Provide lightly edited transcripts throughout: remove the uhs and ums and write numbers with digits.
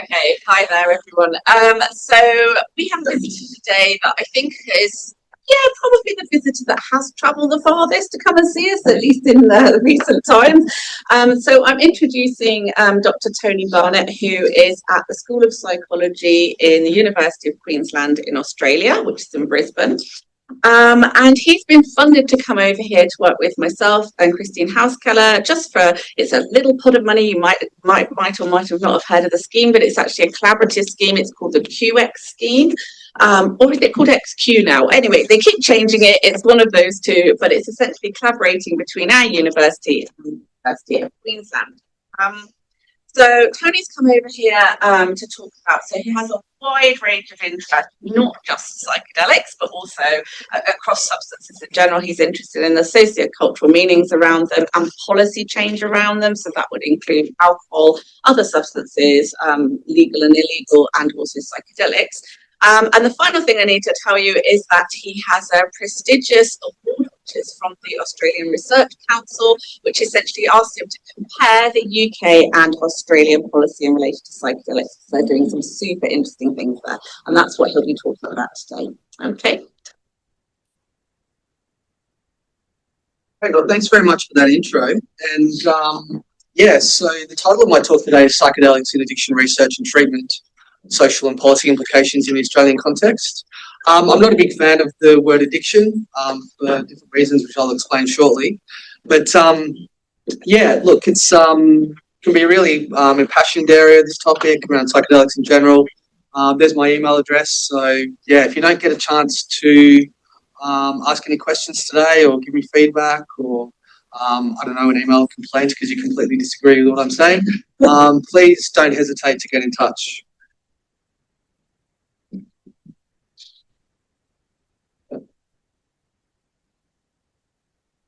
Okay, hi there, everyone. So we have a visitor today that I think is, probably the visitor that has travelled the farthest to come and see us, at least in the recent times. So I'm introducing Dr. Tony Barnett, who is at the School of Psychology in the University of Queensland in Australia, which is in Brisbane. And he's been funded to come over here to work with myself and Christine Housekeller it's a little pot of money. You might or might have not have heard of the scheme, but it's actually a collaborative scheme. It's called the QX scheme. Or is it called XQ now? Anyway, they keep changing it. It's one of those two, but it's essentially collaborating between our university and the University of Queensland. So Tony's come over here to talk about, so he has a wide range of interest, not just psychedelics, but also across substances in general. He's interested in the socio-cultural meanings around them and policy change around them. So that would include alcohol, other substances, legal and illegal, and also psychedelics. And the final thing I need to tell you is that he has a prestigious award, which is from the Australian Research Council, which essentially asks him to compare the UK and Australian policy in relation to psychedelics. So they're doing some super interesting things there. And that's what he'll be talking about today. Okay. Well, thanks very much for that intro. And so the title of my talk today is Psychedelics in Addiction Research and Treatment, Social and Policy Implications in the Australian Context. I'm not a big fan of the word addiction for different reasons, which I'll explain shortly. But look, it's can be a really impassioned area, this topic around psychedelics in general. There's my email address. So if you don't get a chance to ask any questions today or give me feedback or I don't know, an email complaint because you completely disagree with what I'm saying, please don't hesitate to get in touch.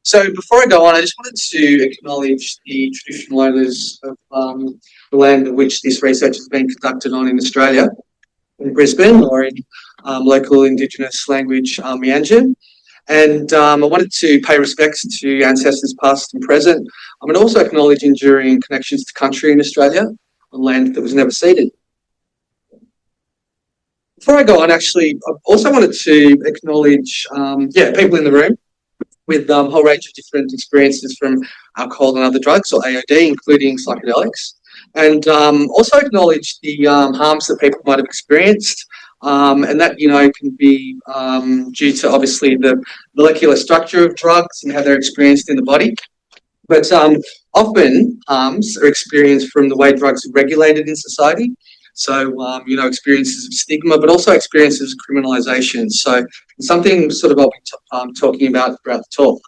So before I go on, I just wanted to acknowledge the traditional owners of the land of which this research has been conducted on in Australia, in Brisbane, or in local Indigenous language, Meanjin. And I wanted to pay respects to ancestors past and present, and also acknowledge enduring connections to country in Australia on land that was never ceded. Before I go on, actually, I also wanted to acknowledge people in the room with a whole range of different experiences from alcohol and other drugs, or AOD, including psychedelics, and also acknowledge the harms that people might have experienced, and that, can be due to obviously the molecular structure of drugs and how they're experienced in the body. But often harms are experienced from the way drugs are regulated in society. So, experiences of stigma, but also experiences of criminalisation. So something sort of I'll be talking about throughout the talk.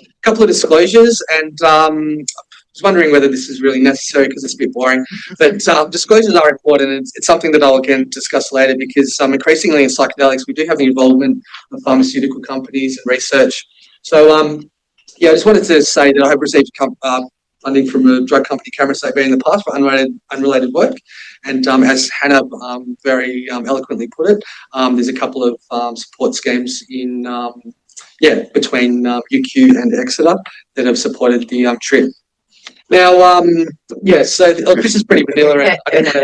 A couple of disclosures, and I was wondering whether this is really necessary because it's a bit boring, but disclosures are important, and it's something that I'll again discuss later because increasingly in psychedelics we do have the involvement of pharmaceutical companies and research. So I just wanted to say that I have received funding from a drug company, Cameron in the past, for unrelated work. And as Hannah very eloquently put it, there's a couple of support schemes in between UQ and Exeter that have supported the trip. Now, so this is pretty vanilla. I don't know.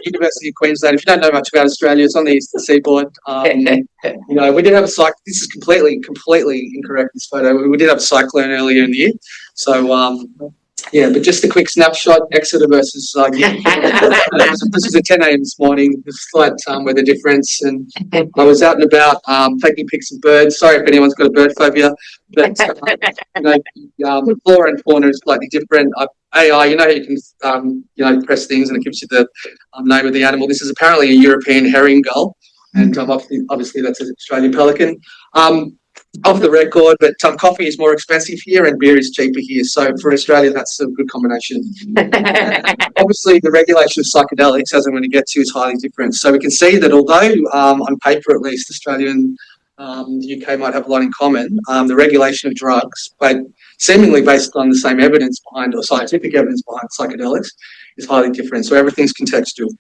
University of Queensland. If you don't know much about Australia, it's on the eastern seaboard. We did have a this is completely incorrect, this photo. We did have a cyclone earlier in the year. So, but just a quick snapshot, Exeter versus this is at 10 a.m. this morning. There's a slight weather difference, and I was out and about taking pics of birds. Sorry if anyone's got a bird phobia, but flora and fauna is slightly different. AI, you can press things and it gives you the name of the animal. This is apparently a European herring gull, and obviously that's an Australian pelican. Off the record, but coffee is more expensive here and beer is cheaper here. So for Australia, that's a good combination. Obviously, the regulation of psychedelics, as I'm going to get to, is highly different. So we can see that although on paper, at least, Australia and the UK might have a lot in common, the regulation of drugs, but seemingly based on the same evidence behind, or scientific evidence behind psychedelics, is highly different. So everything's contextual.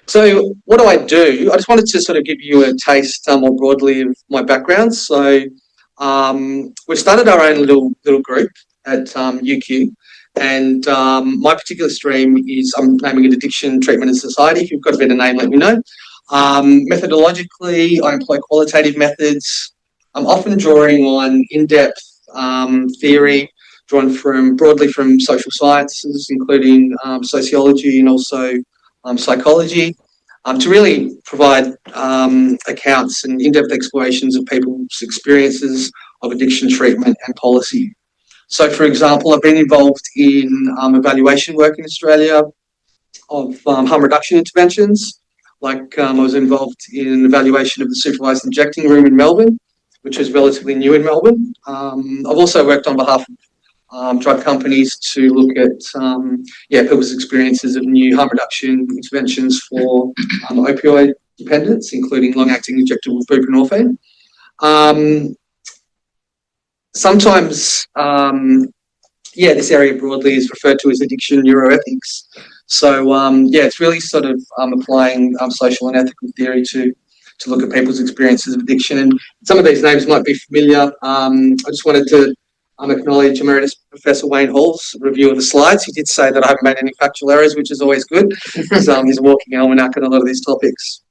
So what do? I just wanted to sort of give you a taste more broadly of my background. So we started our own little group at UQ, And my particular stream is, I'm naming it Addiction, Treatment and Society. If you've got a better name, let me know. Methodologically, I employ qualitative methods. I'm often drawing on in-depth theory, drawn broadly from social sciences, including sociology and also psychology, to really provide accounts and in-depth explorations of people's experiences of addiction treatment and policy. So, for example, I've been involved in evaluation work in Australia of harm reduction interventions. Like I was involved in an evaluation of the supervised injecting room in Melbourne, which is relatively new in Melbourne. I've also worked on behalf of drug companies to look at people's experiences of new harm reduction interventions for opioid dependence, including long-acting injectable buprenorphine. Sometimes, this area broadly is referred to as addiction neuroethics. So, it's really sort of applying social and ethical theory to look at people's experiences of addiction. And some of these names might be familiar. I just wanted to acknowledge Emeritus Professor Wayne Hall's review of the slides. He did say that I haven't made any factual errors, which is always good, because he's a walking almanac on a lot of these topics.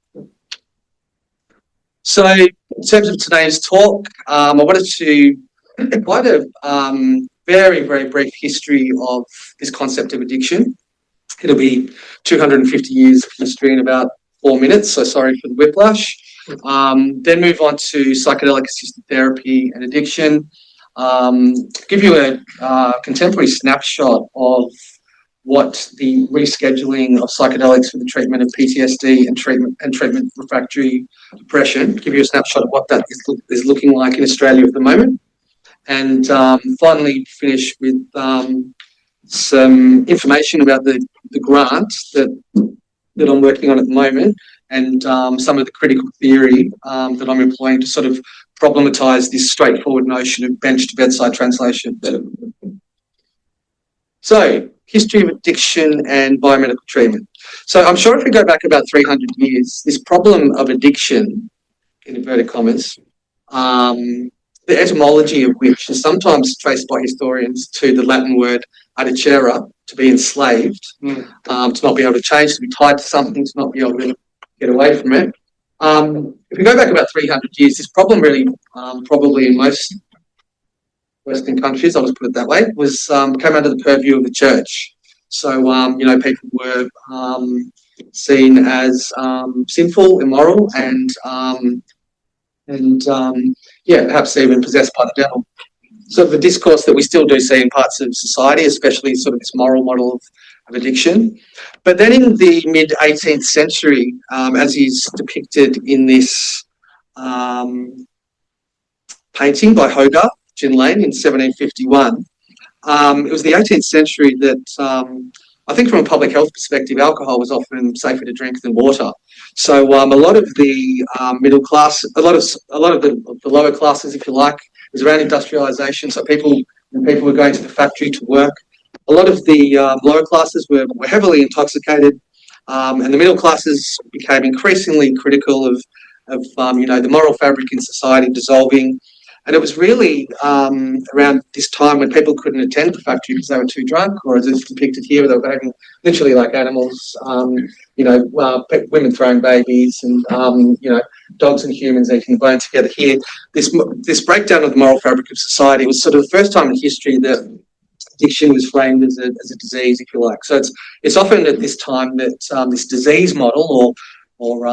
So, in terms of today's talk, I wanted to provide a very, very brief history of this concept of addiction. It'll be 250 years of history in about 4 minutes, so sorry for the whiplash. Then move on to psychedelic-assisted therapy and addiction. Give you a contemporary snapshot of what the rescheduling of psychedelics for the treatment of PTSD and treatment refractory depression. Give you a snapshot of what that is looking like in Australia at the moment. And finally finish with some information about the grant that I'm working on at the moment, and some of the critical theory that I'm employing to sort of problematise this straightforward notion of bench to bedside translation. So, history of addiction and biomedical treatment. So I'm sure if we go back about 300 years, this problem of addiction, in inverted commas, the etymology of which is sometimes traced by historians to the Latin word adicere, to be enslaved, to not be able to change, to be tied to something, to not be able to get away from it. If we go back about 300 years, this problem really, probably in most Western countries, I'll just put it that way, was came under the purview of the church. So, people were seen as sinful, immoral, and perhaps even possessed by the devil. Sort of a discourse that we still do see in parts of society, especially sort of this moral model of addiction. But then in the mid-18th century, as is depicted in this painting by Hogarth, Gin Lane, in 1751, it was the 18th century that I think from a public health perspective, alcohol was often safer to drink than water. So a lot of the middle class, a lot of the lower classes, if you like, was around industrialisation. So when people were going to the factory to work, a lot of the lower classes were heavily intoxicated, and the middle classes became increasingly critical of the moral fabric in society dissolving. And it was really around this time when people couldn't attend the factory because they were too drunk, or as it's depicted here, they were behaving literally like animals, women throwing babies and, dogs and humans eating the bone together here. This breakdown of the moral fabric of society was sort of the first time in history that addiction was framed as a disease, if you like. So it's often at this time that this disease model, or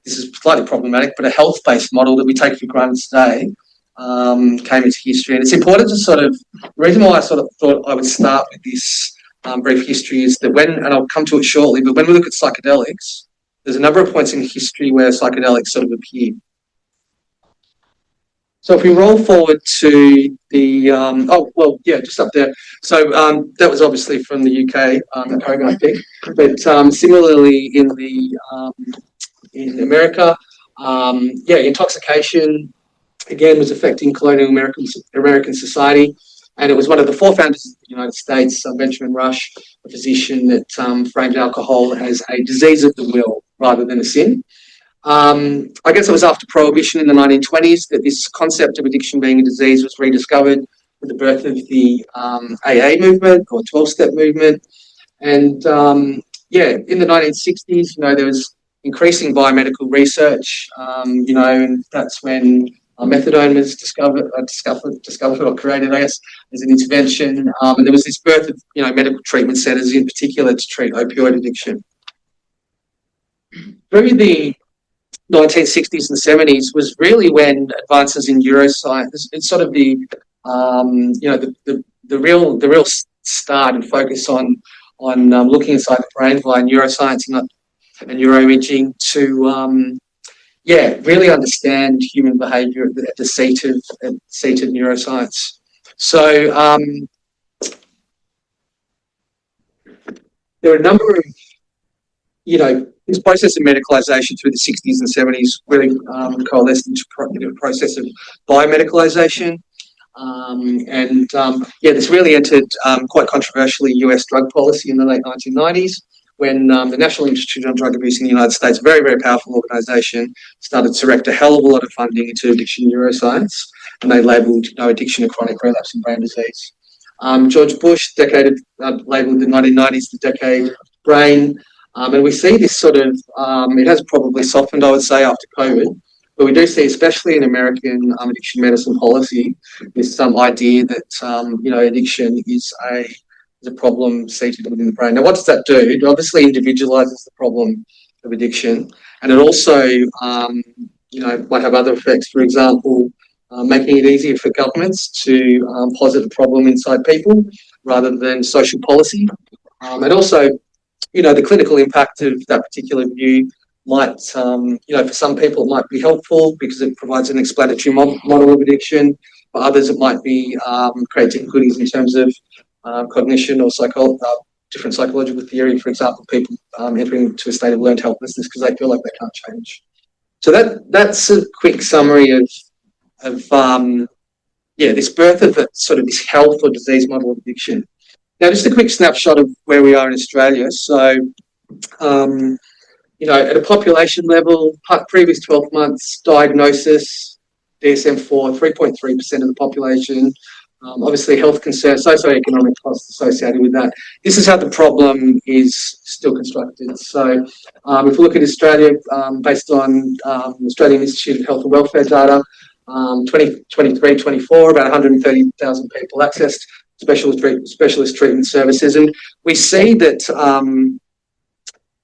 this is slightly problematic, but a health-based model that we take for granted today, came into history. And it's important to the reason why I sort of thought I would start with this brief history is that and I'll come to it shortly, but when we look at psychedelics, there's a number of points in history where psychedelics sort of appeared. So if we roll forward to the, just up there. So that was obviously from the UK, that Hogarth pick. But similarly in America, intoxication, again, was affecting colonial American society. And it was one of the forefounders of the United States, Benjamin Rush, a physician that framed alcohol as a disease of the will rather than a sin. I guess it was after Prohibition in the 1920s that this concept of addiction being a disease was rediscovered with the birth of the AA movement or 12-step movement. And in the 1960s, there was increasing biomedical research, and that's when methadone was discovered or created, I guess, as an intervention. And there was this birth of, medical treatment centres in particular to treat opioid addiction. Through the 1960s and 70s was really when advances in neuroscience, it's sort of the real start and focus on looking inside the brain via neuroscience and neuroimaging to really understand human behaviour at the seat of neuroscience. So there are a number of this process of medicalisation through the 60s and 70s really coalesced into a process of biomedicalisation. This really entered quite controversially US drug policy in the late 1990s when the National Institute on Drug Abuse in the United States, a very, very powerful organisation, started to direct a hell of a lot of funding into addiction neuroscience, and they labelled addiction a chronic relapse in brain disease. George Bush labelled the 1990s the decade of brain. And we see this sort of, it has probably softened, I would say, after COVID, but we do see, especially in American addiction medicine policy, this idea that, addiction is a problem seated within the brain. Now, what does that do? It obviously individualises the problem of addiction, and it also, might have other effects, for example, making it easier for governments to posit a problem inside people rather than social policy. And also, the clinical impact of that particular view might, for some people it might be helpful because it provides an explanatory model of addiction. For others it might be create difficulties in terms of cognition or different psychological theory. For example, people entering into a state of learned helplessness because they feel like they can't change. So that's a quick summary of this birth of this health or disease model of addiction. Now, just a quick snapshot of where we are in Australia. So, at a population level, previous 12 months diagnosis, DSM-4, 3.3% of the population. Obviously, health concerns, socioeconomic costs associated with that. This is how the problem is still constructed. So, if we look at Australia, based on Australian Institute of Health and Welfare data, 2023-24, about 130,000 people accessed specialist treatment services, and we see that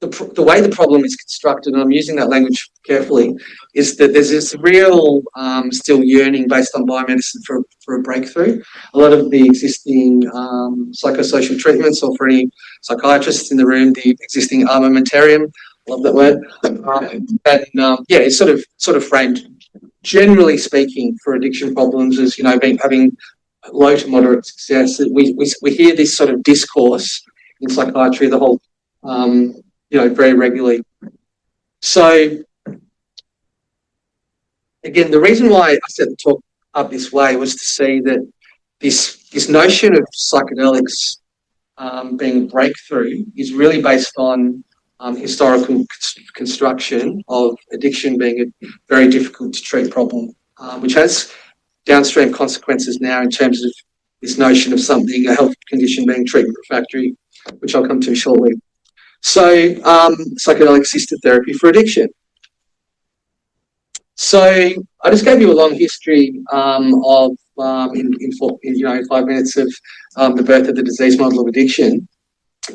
the way the problem is constructed, and I'm using that language carefully, is that there's this real still yearning based on biomedicine for a breakthrough. A lot of the existing psychosocial treatments, or for any psychiatrists in the room, the existing armamentarium, love that word, it's sort of framed, generally speaking, for addiction problems as having low to moderate success. We hear this sort of discourse in psychiatry the whole very regularly. So again, the reason why I set the talk up this way was to see that this notion of psychedelics being a breakthrough is really based on historical construction of addiction being a very difficult to treat problem, which has downstream consequences now in terms of this notion of a health condition being treatment refractory, which I'll come to shortly. So, psychedelic assisted therapy for addiction. So, I just gave you a long history of in 5 minutes of the birth of the disease model of addiction.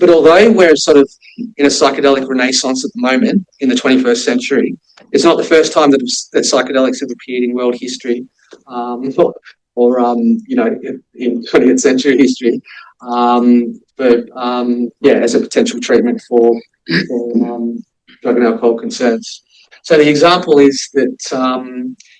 But although we're sort of in a psychedelic renaissance at the moment in the 21st century, it's not the first time that psychedelics have appeared in world history, in 20th century history. As a potential treatment for drug and alcohol concerns. So the example is that,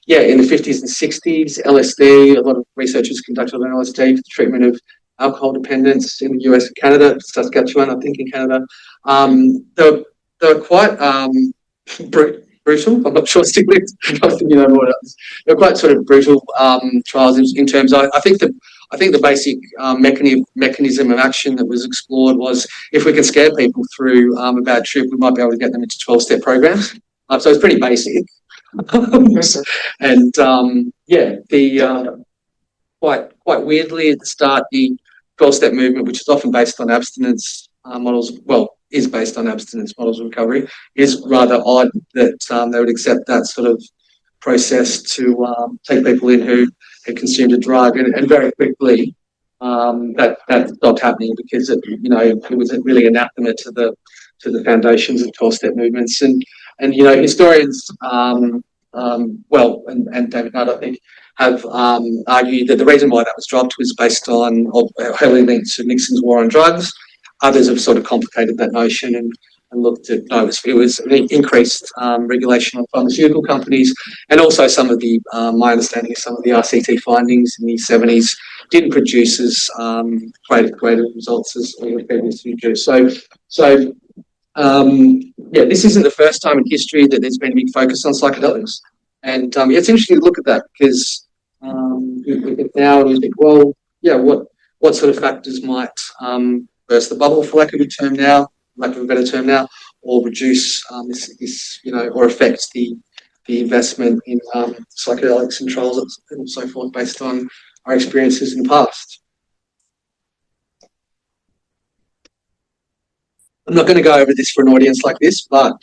in the 50s and 60s, LSD, a lot of researchers conducted on LSD for the treatment of alcohol dependence in the US and Canada, Saskatchewan, I think, in Canada. They were quite brutal. I'm not sure, Stiglitz, more. They were quite sort of brutal trials in terms of, I think the basic mechanism of action that was explored was if we can scare people through a bad trip, we might be able to get them into 12-step programs. So it's pretty basic. And quite quite weirdly at the start, the 12-step movement, which is often based on abstinence models, is based on abstinence models of recovery, is rather odd that they would accept that sort of process to take people in who had consumed a drug, and very quickly that stopped happening because it was really anathema to the foundations of 12-step movements, and historians and David Nutt, I think, have argued that the reason why that was dropped was based on, or heavily linked to, Nixon's war on drugs. Others have sort of complicated that notion and looked at, no, it was increased regulation on pharmaceutical companies, and also some of the, my understanding is some of the RCT findings in the 70s didn't produce as greater results as all the previously do. So this isn't the first time in history that there's been a big focus on psychedelics, and it's interesting to look at that because we look at now and we think, well, yeah, what sort of factors might burst the bubble, for lack of a better term now, or reduce this or affect the investment in psychedelics and trials and so forth based on our experiences in the past. I'm not going to go over this for an audience like this, but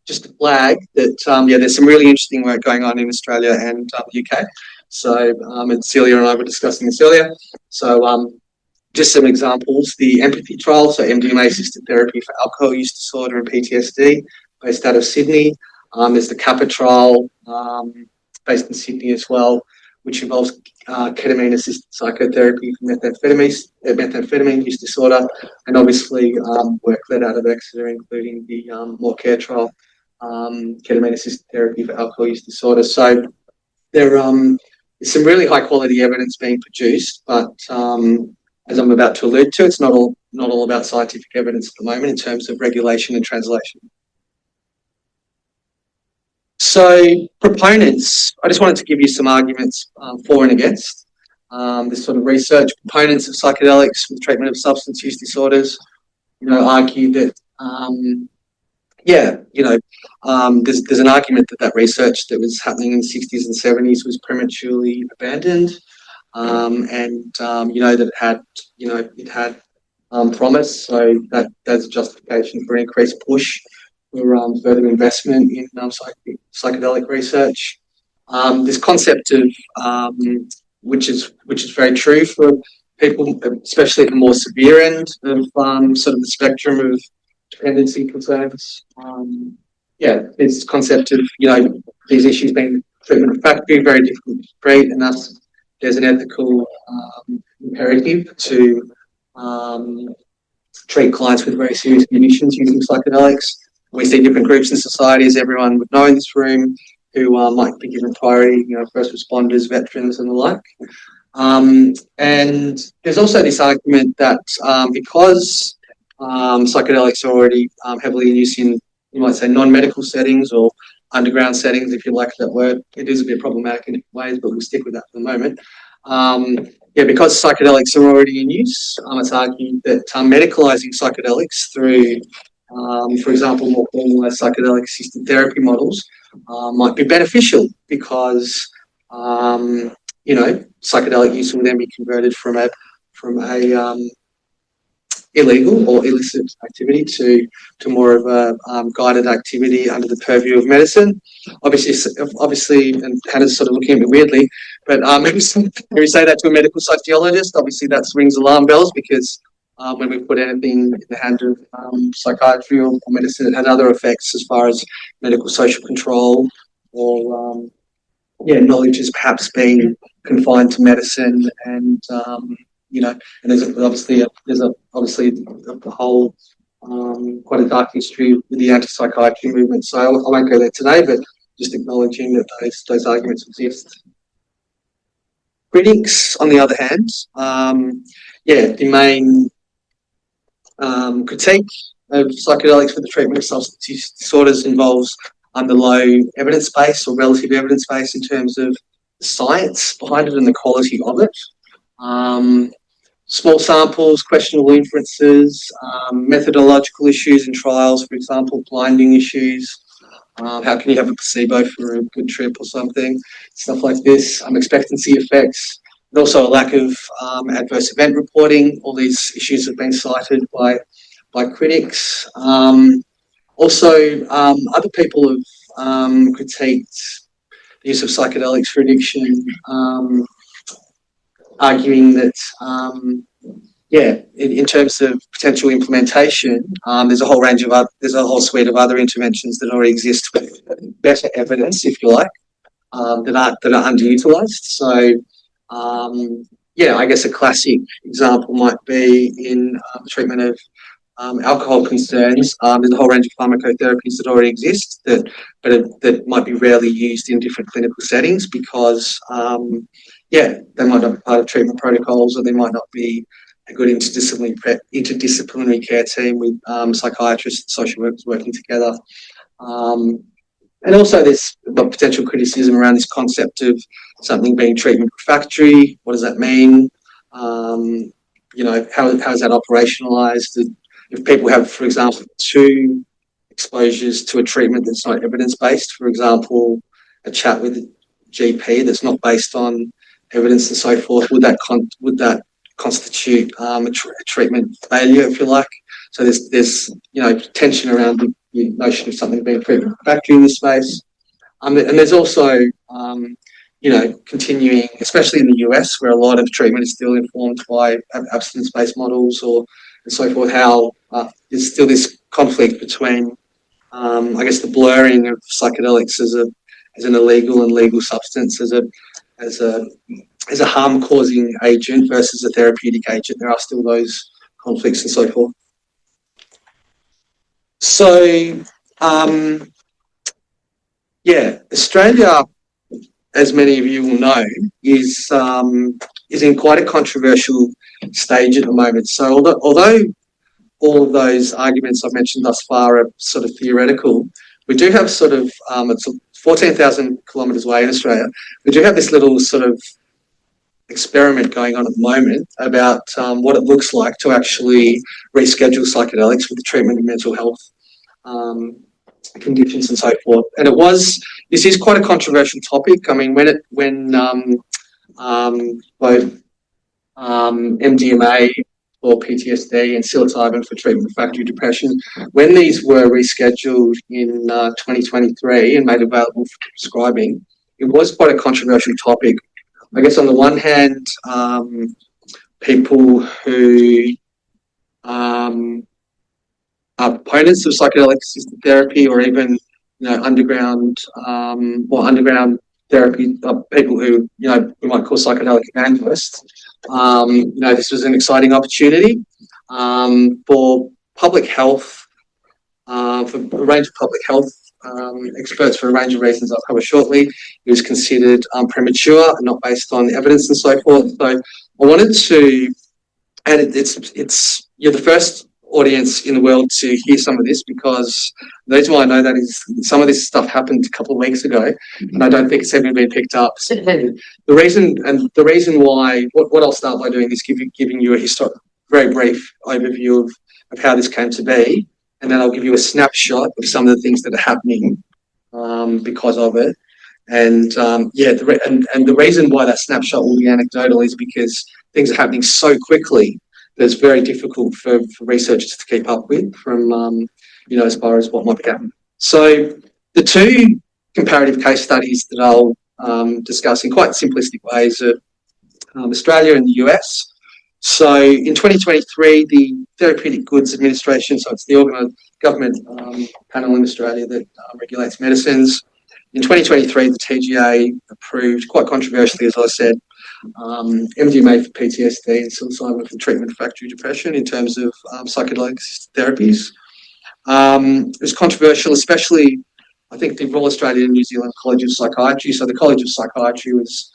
just to flag that, there's some really interesting work going on in Australia and the UK. So, and Celia and I were discussing this earlier. So, just some examples: the empathy trial, so MDMA-assisted therapy for alcohol use disorder and PTSD, based out of Sydney. There's the Kappa trial, based in Sydney as well, which involves ketamine-assisted psychotherapy for methamphetamine use disorder, and obviously work led out of Exeter, including the More Care trial, ketamine-assisted therapy for alcohol use disorder. So there is some really high-quality evidence being produced, but as I'm about to allude to, it's not all about scientific evidence at the moment in terms of regulation and translation. So proponents, I just wanted to give you some arguments for and against this sort of research. Proponents of psychedelics for the treatment of substance use disorders, argue that, there's an argument that research that was happening in the 60s and 70s was prematurely abandoned, that it had promise, so that's a justification for an increased push for further investment in psychedelic research. This concept of which is very true for people, especially at the more severe end of sort of the spectrum of dependency concerns. This concept of these issues being treatment refractory, very difficult to treat, and thus there's an ethical imperative to treat clients with very serious conditions using psychedelics. We see different groups in society, as everyone would know in this room, who might be given priority, first responders, veterans, and the like. And there's also this argument that because psychedelics are already heavily in use in, you might say, non-medical settings or underground settings, if you like that word. It is a bit problematic in different ways, but we'll stick with that for the moment. Because psychedelics are already in use, it's argued that medicalising psychedelics through, for example, more formalised psychedelic-assisted therapy models might be beneficial because, psychedelic use will then be converted from a illegal or illicit activity to more of a guided activity under the purview of medicine. Obviously, and Hannah's sort of looking at me weirdly, but if we say that to a medical sociologist, obviously that rings alarm bells because when we put anything in the hand of psychiatry or medicine, it had other effects as far as medical social control or knowledge is perhaps being confined to medicine, and and there's obviously a whole quite a dark history with the anti-psychiatry movement. So I won't go there today, but just acknowledging that those arguments exist. Critics, on the other hand, the main critique of psychedelics for the treatment of substance use disorders involves the low evidence base or relative evidence base in terms of the science behind it and the quality of it. Small samples, questionable inferences, methodological issues in trials, for example, blinding issues. How can you have a placebo for a good trip or something? Stuff like this. Expectancy effects. also a lack of adverse event reporting. All these issues have been cited by critics. Also, other people have critiqued the use of psychedelics for addiction, arguing that, in terms of potential implementation, there's a whole suite of other interventions that already exist with better evidence, if you like, that are underutilised. So, I guess a classic example might be in the treatment of alcohol concerns. There's a whole range of pharmacotherapies that already exist that might be rarely used in different clinical settings because, they might not be part of treatment protocols, or they might not be a good interdisciplinary care team with psychiatrists and social workers working together. And also there's potential criticism around this concept of something being treatment refractory. What does that mean? How is that operationalised? If people have, for example, 2 exposures to a treatment that's not evidence-based, for example, a chat with a GP that's not based on evidence and so forth, would that constitute a treatment failure, if you like? So there's tension around the notion of something being treatment refractory in this space. And there's also continuing, especially in the US, where a lot of treatment is still informed by abstinence-based models and so forth, how there's still this conflict between, the blurring of psychedelics as an illegal and legal substance, as a harm-causing agent versus a therapeutic agent. There are still those conflicts and so forth. So, Australia, as many of you will know, is in quite a controversial stage at the moment. So although all of those arguments I've mentioned thus far are sort of theoretical, we do have sort of, it's 14,000 kilometres away in Australia, we do have this little sort of experiment going on at the moment about what it looks like to actually reschedule psychedelics for the treatment of mental health conditions and so forth. And this is quite a controversial topic. I mean, when both MDMA for PTSD and psilocybin for treatment of refractory depression, when these were rescheduled in 2023 and made available for prescribing, it was quite a controversial topic. I guess on the one hand, people who are proponents of psychedelic-assisted therapy, or even underground therapy, people who we might call psychedelic evangelists. This was an exciting opportunity for public health, for a range of public health experts for a range of reasons I'll cover shortly. It was considered premature and not based on evidence and so forth. So I wanted to, and you're the first audience in the world to hear some of this, because the reason why I know that is some of this stuff happened a couple of weeks ago, and I don't think it's even been picked up. So the reason why, what I'll start by doing is giving you a very brief overview of how this came to be, and then I'll give you a snapshot of some of the things that are happening because of it. And the reason why that snapshot will be anecdotal is because things are happening so quickly that it's very difficult for researchers to keep up with from, as far as what might be happening. So the 2 comparative case studies that I'll discuss in quite simplistic ways are Australia and the US. So in 2023, the Therapeutic Goods Administration, so it's the government panel in Australia that regulates medicines. In 2023, the TGA approved, quite controversially, as I said, MDMA for PTSD and psilocybin for treatment of refractory depression in terms of psychedelic therapies. It was controversial, especially, I think, the Royal Australian and New Zealand College of Psychiatry. So the College of Psychiatry was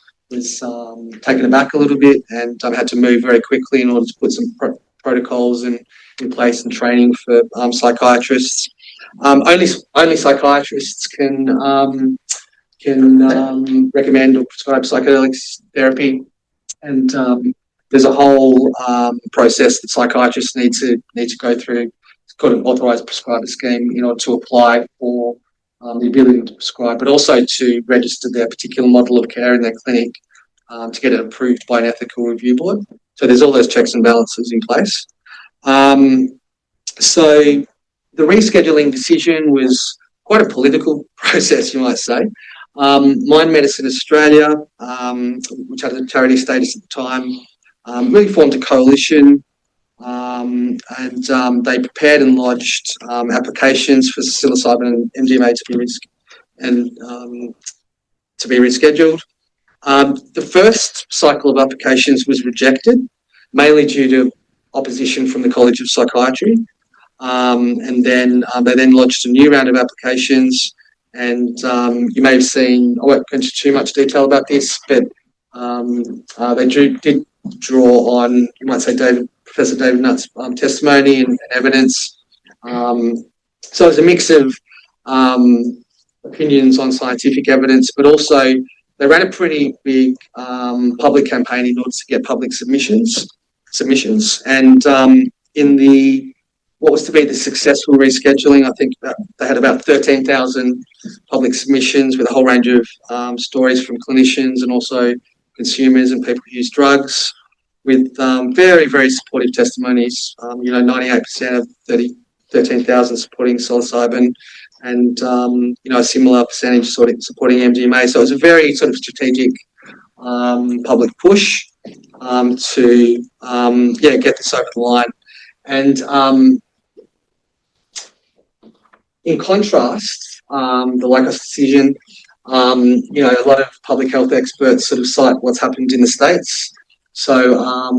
taken aback a little bit and had to move very quickly in order to put some protocols in place and training for psychiatrists. Only psychiatrists can recommend or prescribe psychedelics therapy, and there's a whole process that psychiatrists need to go through. It's called an authorised prescriber scheme in order to apply for the ability to prescribe, but also to register their particular model of care in their clinic to get it approved by an ethical review board. So there's all those checks and balances in place. So the rescheduling decision was quite a political process, you might say. Mind Medicine Australia, which had a charity status at the time, really formed a coalition, and they prepared and lodged applications for psilocybin and MDMA to be rescheduled. The first cycle of applications was rejected, mainly due to opposition from the College of Psychiatry. And then they then lodged a new round of applications, and you may have seen, I won't go into too much detail about this, but they did draw on, you might say, Professor David Nutt's testimony and evidence. So it's a mix of opinions on scientific evidence, but also they ran a pretty big public campaign in order to get public submissions. And in the what was to be the successful rescheduling, I think they had about 13,000 public submissions with a whole range of stories from clinicians and also consumers and people who use drugs, with very, very supportive testimonies. 98% of 13,000 supporting psilocybin, and a similar percentage sort of supporting MDMA. So it was a very sort of strategic public push to get this over the line. And in contrast, the Lycos decision, a lot of public health experts sort of cite what's happened in the States. So,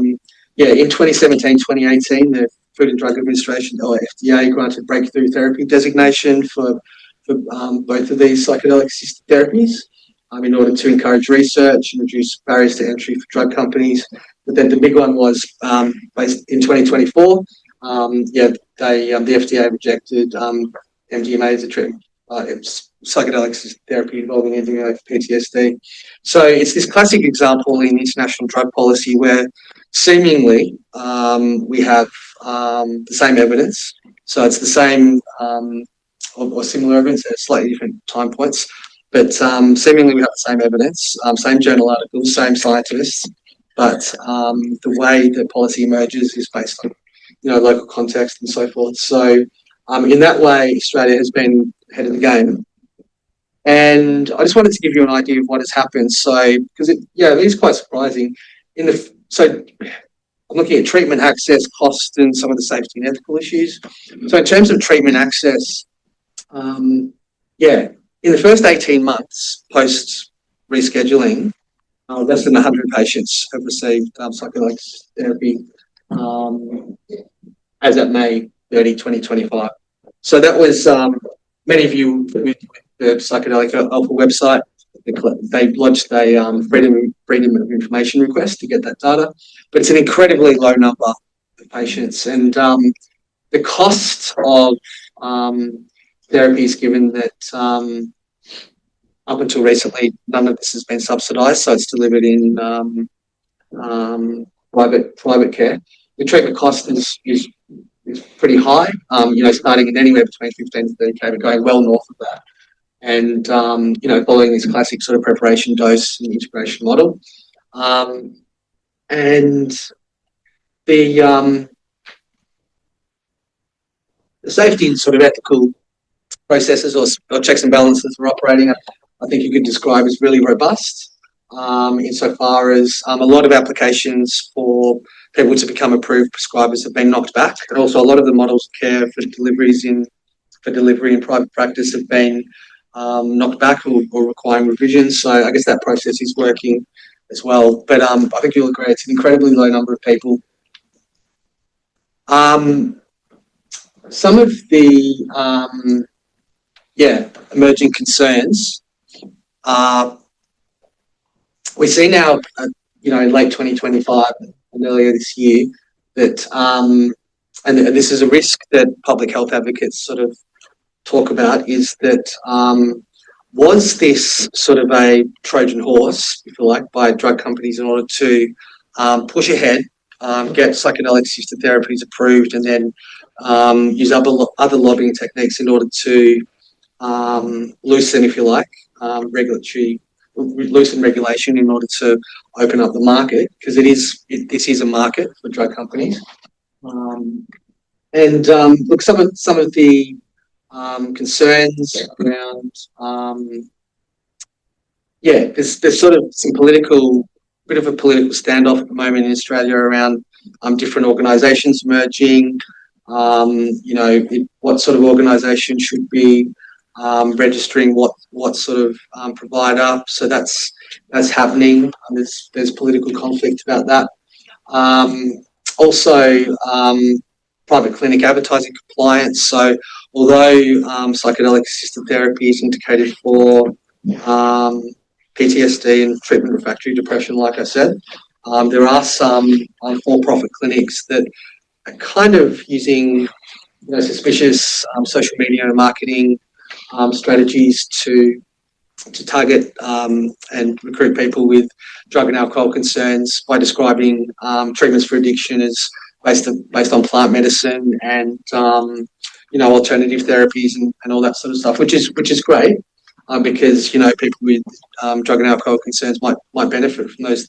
in 2017, 2018, the Food and Drug Administration, or FDA, granted breakthrough therapy designation for both of these psychedelic-assisted therapies in order to encourage research and reduce barriers to entry for drug companies. But then the big one was based in 2024. The FDA rejected MDMA as a treatment. Psychedelics is therapy involving MDMA for PTSD. So it's this classic example in international drug policy where seemingly we have the same evidence. So it's the same or similar evidence at slightly different time points, but seemingly we have the same evidence, same journal articles, same scientists, but the way that policy emerges is based on local context and so forth. So in that way, Australia has been ahead of the game. And I just wanted to give you an idea of what has happened. So, because it is quite surprising. So I'm looking at treatment access, cost, and some of the safety and ethical issues. So in terms of treatment access, in the first 18 months post rescheduling, less than 100 patients have received psychedelic therapy as at May 30, 2025. So that was many of you with the Psychedelic Alpha website. They lodged a freedom of information request to get that data, but it's an incredibly low number of patients, and the cost of therapies, given that up until recently none of this has been subsidised, so it's delivered in private care. The treatment cost is pretty high, starting at anywhere between 15 to 30K, but going well north of that. And, following this classic sort of preparation dose and integration model. And the safety and sort of ethical processes or checks and balances we're operating, I think you could describe as really robust, insofar as a lot of applications for people to become approved prescribers have been knocked back, and also a lot of the models of care for delivery in private practice have been knocked back or requiring revisions. So I guess that process is working as well. But I think you'll agree it's an incredibly low number of people. Some of the emerging concerns are, we see now, in late 2025 and earlier this year, that, and this is a risk that public health advocates sort of talk about, is that was this sort of a Trojan horse, if you like, by drug companies in order to push ahead, get psychedelic-assisted therapies approved, and then use other lobbying techniques in order to loosen, if you like, regulatory loosen regulation in order to open up the market, because this is a market for drug companies. Look, some of the concerns around, there's sort of some bit of a political standoff at the moment in Australia around different organisations merging. What sort of organisation should be registering what sort of provider. So that's happening. There's political conflict about that. Also, private clinic advertising compliance. So although psychedelic assisted therapy is indicated for PTSD and treatment refractory depression, like I said, there are some for-profit clinics that are kind of using suspicious social media and marketing strategies to target and recruit people with drug and alcohol concerns by describing treatments for addiction as based on plant medicine and alternative therapies and all that sort of stuff, which is great because people with drug and alcohol concerns might benefit from those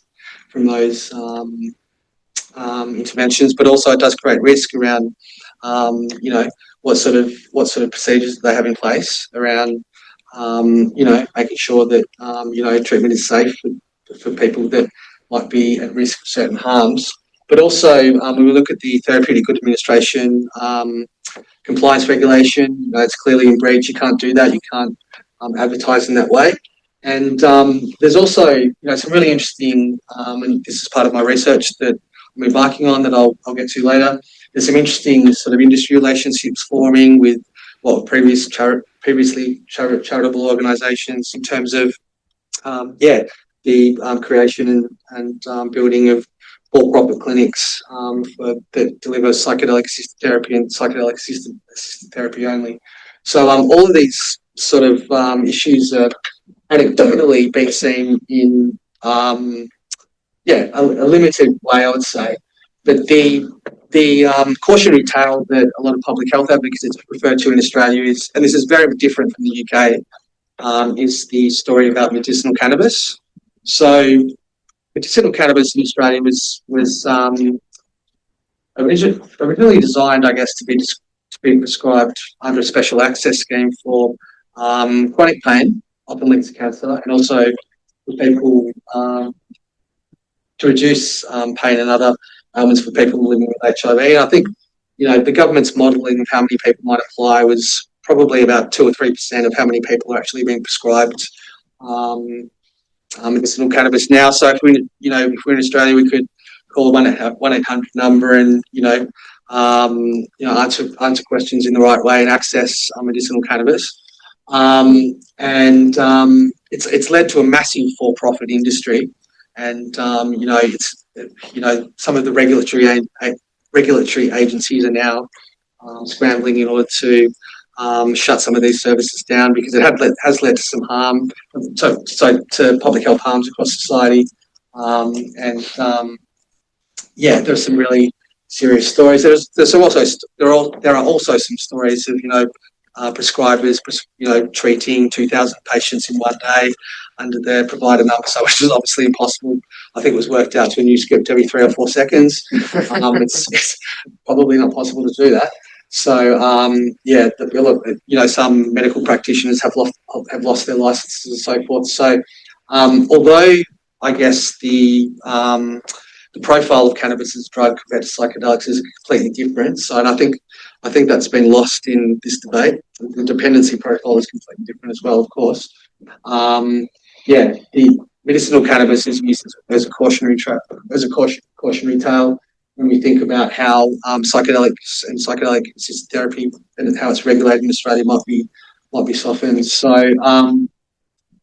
interventions, but also it does create risk around what sort of procedures they have in place around making sure that treatment is safe for people that might be at risk of certain harms. But also when we look at the Therapeutic Good Administration compliance regulation, it's clearly in breach. You can't do that. You can't advertise in that way. And there's also some really interesting, and this is part of my research that I'm embarking on that I'll get to later. There's some interesting sort of industry relationships forming with previously charitable organisations in terms of the creation and building of for-profit clinics that deliver psychedelic assisted therapy and psychedelic assisted therapy only. So all of these sort of issues are anecdotally being seen in a limited way, I would say. But the cautionary tale that a lot of public health advocates refer to in Australia is, and this is very different from the UK, is the story about medicinal cannabis. So medicinal cannabis in Australia was originally designed, I guess, to be prescribed under a special access scheme for chronic pain, often linked to cancer, and also for people to reduce pain and other ailments for people living with HIV. And I think the government's modelling of how many people might apply was probably about 2 or 3% of how many people are actually being prescribed medicinal cannabis now. So if we're in Australia, we could call a 1-800 number and answer questions in the right way and access medicinal cannabis. It's led to a massive for-profit industry, and some of the regulatory agencies are now scrambling in order to shut some of these services down because it has led to some harm, to public health harms across society. There are some really serious stories. There are also some stories of prescribers treating 2,000 patients in one day under their provider number, which is obviously impossible. I think it was worked out to a new script every 3 or 4 seconds. It's probably not possible to do that. So some medical practitioners have lost their licenses and so forth. So although I guess the profile of cannabis as a drug compared to psychedelics is completely different. So, and I think that's been lost in this debate. The dependency profile is completely different as well, of course. The medicinal cannabis is used as a cautionary tale when we think about how psychedelics and psychedelic assisted therapy and how it's regulated in Australia might be softened. So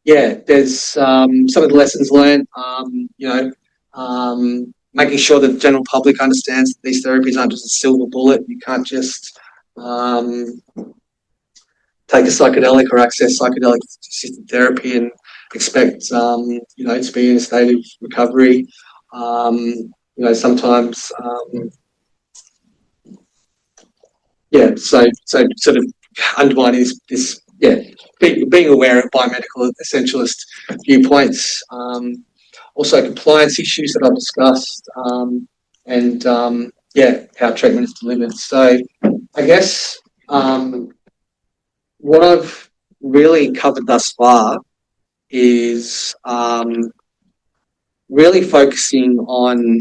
there's some of the lessons learned. Making sure that the general public understands that these therapies aren't just a silver bullet. You can't just take a psychedelic or access psychedelic assisted therapy and expect to be in a state of recovery. Sometimes so sort of undermining this being aware of biomedical essentialist viewpoints, also compliance issues that I've discussed, and how treatment is delivered. So I guess what I've really covered thus far is really focusing on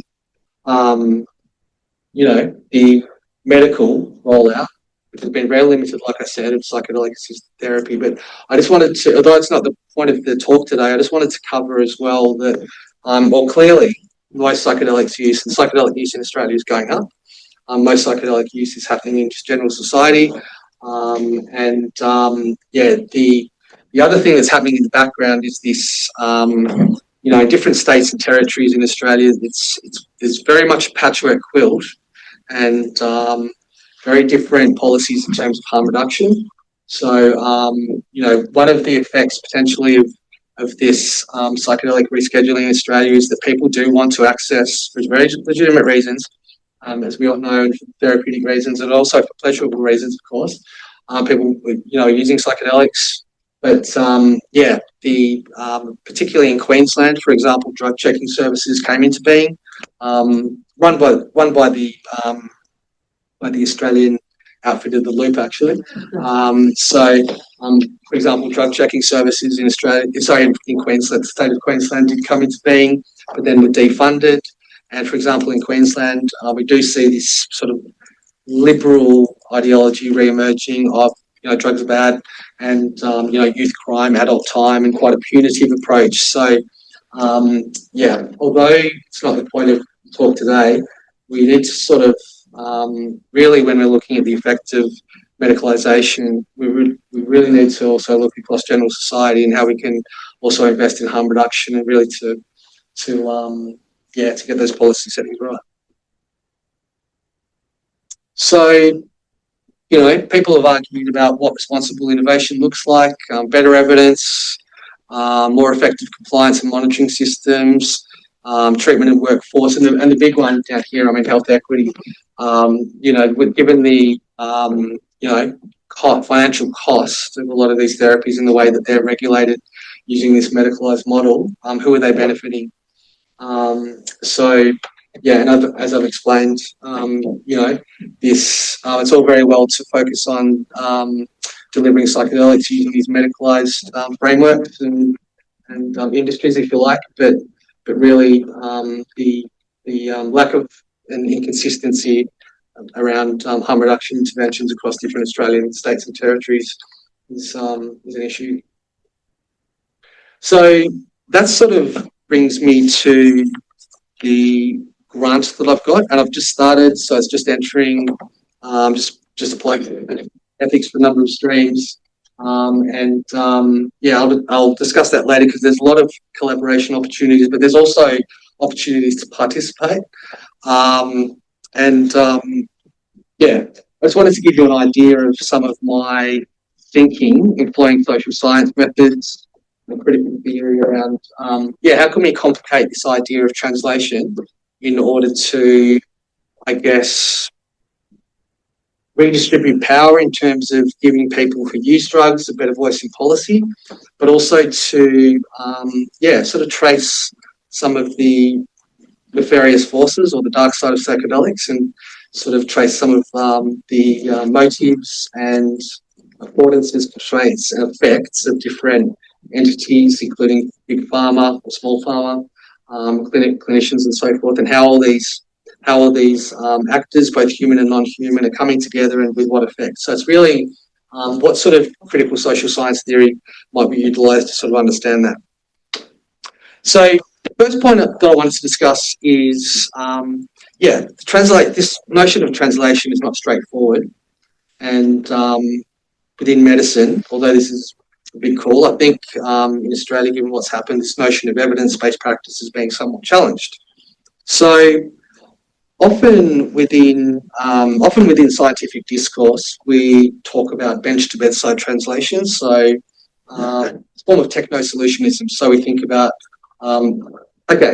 the medical rollout, which has been very limited, like I said, of psychedelic assisted therapy. But I just wanted to, although it's not the point of the talk today, I just wanted to cover as well that, clearly, most psychedelics use, and psychedelic use in Australia is going up. Most psychedelic use is happening in just general society. The other thing that's happening in the background is this, in different states and territories in Australia, there's very much a patchwork quilt, and very different policies in terms of harm reduction. So, one of the effects potentially of this psychedelic rescheduling in Australia is that people do want to access, for very legitimate reasons, as we all know, and for therapeutic reasons, and also for pleasurable reasons, of course. People, using psychedelics. But particularly in Queensland, for example, drug checking services came into being, run by the Australian outfit of the Loop, actually. For example, drug checking services in Queensland, the state of Queensland did come into being, but then were defunded. And for example, in Queensland, we do see this sort of liberal ideology re-emerging of, drugs are bad, and youth crime, adult time, and quite a punitive approach. So although it's not the point of the talk today, we need to sort of really, when we're looking at the effect of medicalisation, we really need to also look across general society and how we can also invest in harm reduction and really to get those policy settings right. So, people have argued about what responsible innovation looks like, better evidence, more effective compliance and monitoring systems, treatment and workforce, and the big one down here, health equity. Given the financial cost of a lot of these therapies and the way that they're regulated using this medicalised model, who are they benefiting? As I've explained, it's all very well to focus on delivering psychedelics using these medicalised frameworks and industries, if you like, but really the lack of an inconsistency around harm reduction interventions across different Australian states and territories is an issue. So that sort of brings me to the grant that I've got, and I've just started, so it's just entering, just applying ethics for a number of streams, I'll discuss that later because there's a lot of collaboration opportunities, but there's also opportunities to participate, I just wanted to give you an idea of some of my thinking employing social science methods and critical theory around how can we complicate this idea of translation in order to, I guess, redistribute power in terms of giving people who use drugs a better voice in policy, but also to sort of trace some of the nefarious forces or the dark side of psychedelics and sort of trace some of the motives and affordances, constraints and effects of different entities, including big pharma or small pharma, clinicians and so forth, and how all these actors, both human and non-human, are coming together and with what effect. So it's really what sort of critical social science theory might be utilised to sort of understand that. So the first point that I wanted to discuss is, this notion of translation is not straightforward, and within medicine, although this is a big call, I think in Australia, given what's happened, this notion of evidence-based practice is being somewhat challenged. So often within scientific discourse, we talk about bench to bedside translation. So it's a form of techno-solutionism. So we think about,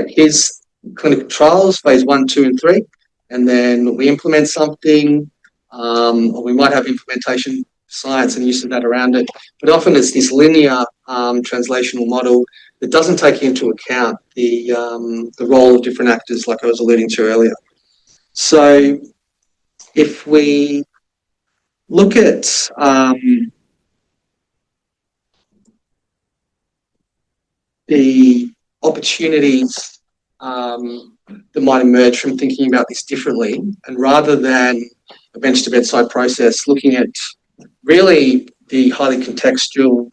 here's clinical trials, phase 1, 2, and 3, and then we implement something, or we might have implementation science and use of that around it. But often it's this linear translational model that doesn't take into account the role of different actors, like I was alluding to earlier. So if we look at the opportunities that might emerge from thinking about this differently, and rather than a bench to bedside process, looking at really the highly contextual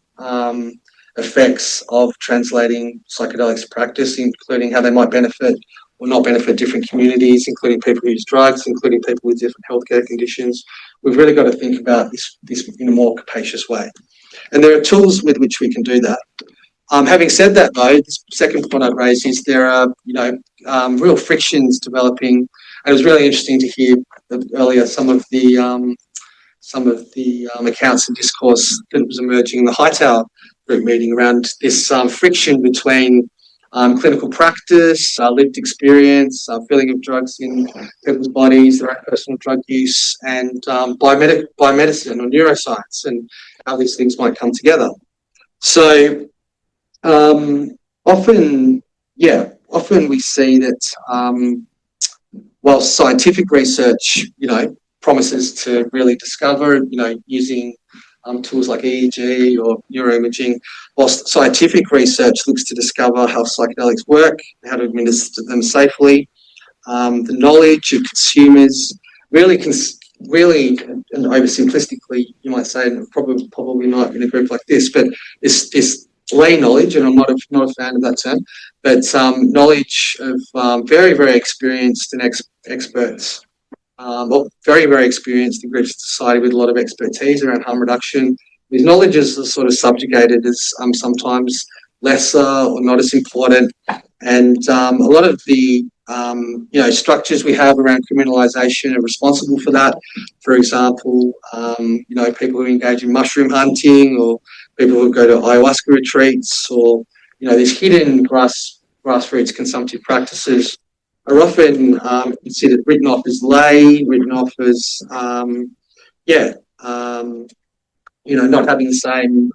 effects of translating psychedelics practice, including how they might benefit or not benefit different communities, including people who use drugs, including people with different healthcare conditions. We've really got to think about this in a more capacious way. And there are tools with which we can do that. Having said that, though, the second point I'd raise is there are, real frictions developing. And it was really interesting to hear earlier some of the accounts and discourse that was emerging in the Hightower group meeting around this friction between clinical practice, lived experience, feeling of drugs in people's bodies, their own personal drug use, and biomedicine or neuroscience, and how these things might come together. So often we see that while scientific research, promises to really discover, using tools like EEG or neuroimaging, whilst scientific research looks to discover how psychedelics work, how to administer them safely, the knowledge of consumers really, and oversimplistically, you might say, and probably not in a group like this, but this lay knowledge, and I'm not a fan of that term, but knowledge of very, very experienced and experts, very, very experienced in groups of society with a lot of expertise around harm reduction. These knowledges are sort of subjugated as sometimes lesser or not as important, and a lot of the structures we have around criminalisation are responsible for that. For example, people who engage in mushroom hunting, or people who go to ayahuasca retreats, or these hidden grassroots consumptive practices are often considered, written off as lay, written off as not having the same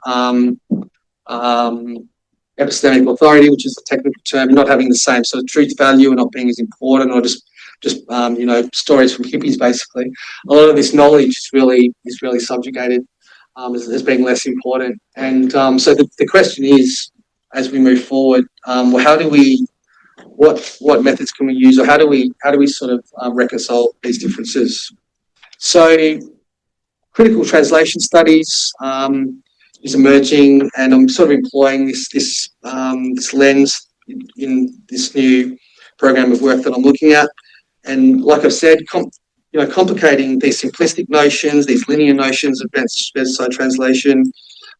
epistemic authority, which is the technical term, not having the same sort of truth value and not being as important, or just stories from hippies, basically. A lot of this knowledge is really subjugated as being less important. And so the question is, as we move forward, what methods can we use, or how do we sort of reconcile these differences? So critical translation studies is emerging, and I'm sort of employing this lens in this new program of work that I'm looking at. And like I've said, complicating these simplistic notions, these linear notions of bedside translation.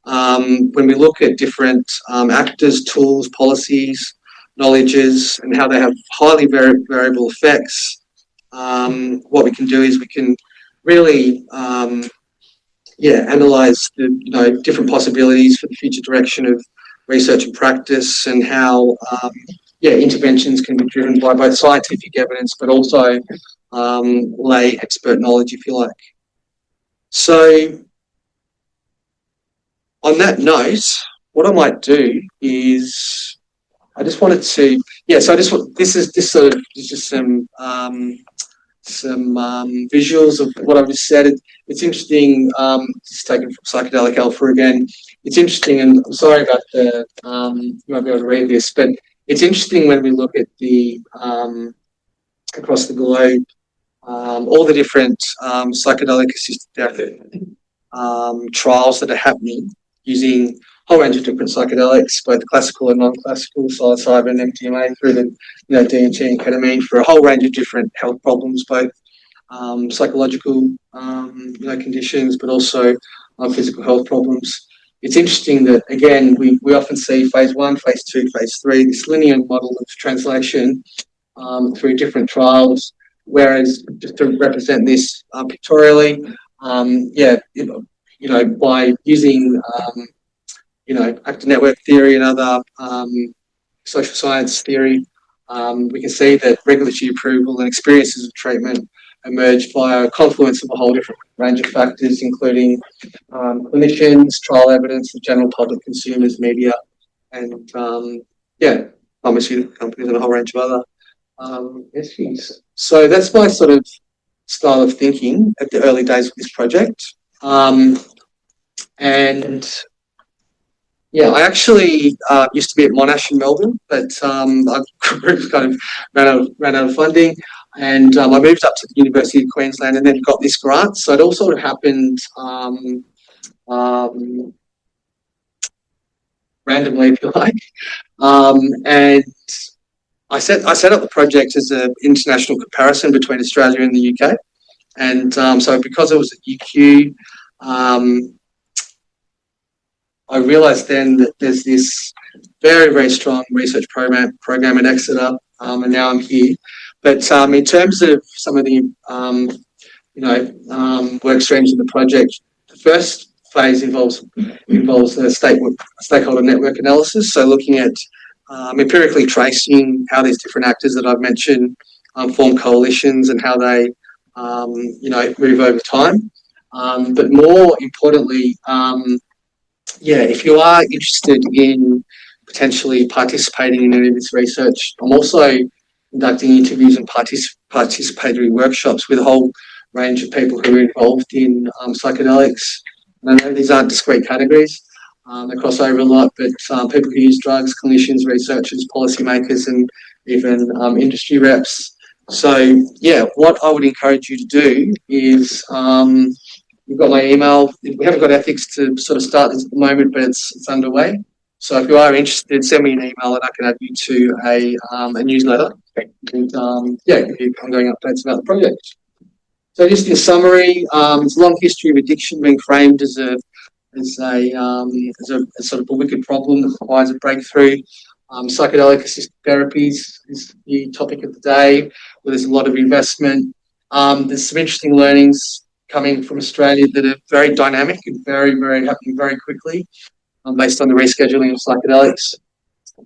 When we look at different actors, tools, policies, knowledges, and how they have highly variable effects, what we can do is we can really analyse the different possibilities for the future direction of research and practice, and how interventions can be driven by both scientific evidence but also lay expert knowledge, if you like. So on that note, what I might do is this is just some visuals of what I've just said. It's interesting. It's taken from Psychedelic Alpha again. It's interesting, and I'm sorry about the. You might be able to read this, but it's interesting when we look at the across the globe, all the different psychedelic assisted therapy trials that are happening using a whole range of different psychedelics, both classical and non-classical, psilocybin, MDMA, through the DMT and ketamine, for a whole range of different health problems, both psychological conditions, but also physical health problems. It's interesting that, again, we often see phase 1, phase 2, phase 3, this linear model of translation through different trials, whereas, just to represent this pictorially, by using actor network theory and other social science theory, we can see that regulatory approval and experiences of treatment emerged via a confluence of a whole different range of factors, including clinicians, trial evidence, the general public, consumers, media, and pharmaceutical companies and a whole range of other issues. So that's my sort of style of thinking at the early days of this project. I actually used to be at Monash in Melbourne, but our group kind of ran out of funding, and I moved up to the University of Queensland and then got this grant. So it all sort of happened randomly, if you like. And I set up the project as an international comparison between Australia and the UK. And so because it was at UQ, I realised then that there's this very, very strong research program in Exeter, and now I'm here. But in terms of some of the work streams in the project, the first phase involves a stakeholder network analysis. So looking at empirically tracing how these different actors that I've mentioned form coalitions and how they move over time. But more importantly, if you are interested in potentially participating in any of this research, I'm also conducting interviews and participatory workshops with a whole range of people who are involved in psychedelics. And I know these aren't discrete categories, they cross over a lot, but people who use drugs, clinicians, researchers, policymakers, and even industry reps. So, what I would encourage you to do is you've got my email. We haven't got ethics to sort of start this at the moment, but it's underway. So if you are interested, send me an email and I can add you to a newsletter and give you ongoing updates about the project. So just in summary, it's a long history of addiction being framed as a sort of a wicked problem that requires a breakthrough. Psychedelic assisted therapies is the topic of the day, where there's a lot of investment. There's some interesting learnings coming from Australia that are very dynamic and very, very happening very quickly, based on the rescheduling of psychedelics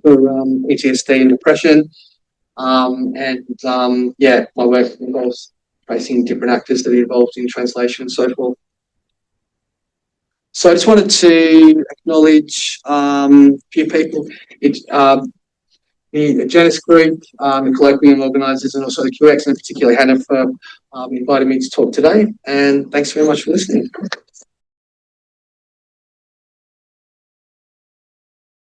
for PTSD and depression. My work involves tracing different actors that are involved in translation and so forth. So I just wanted to acknowledge a few people. The Janus Group, the colloquium organisers, and also the QX, and particularly Hannah for inviting me to talk today. And thanks very much for listening.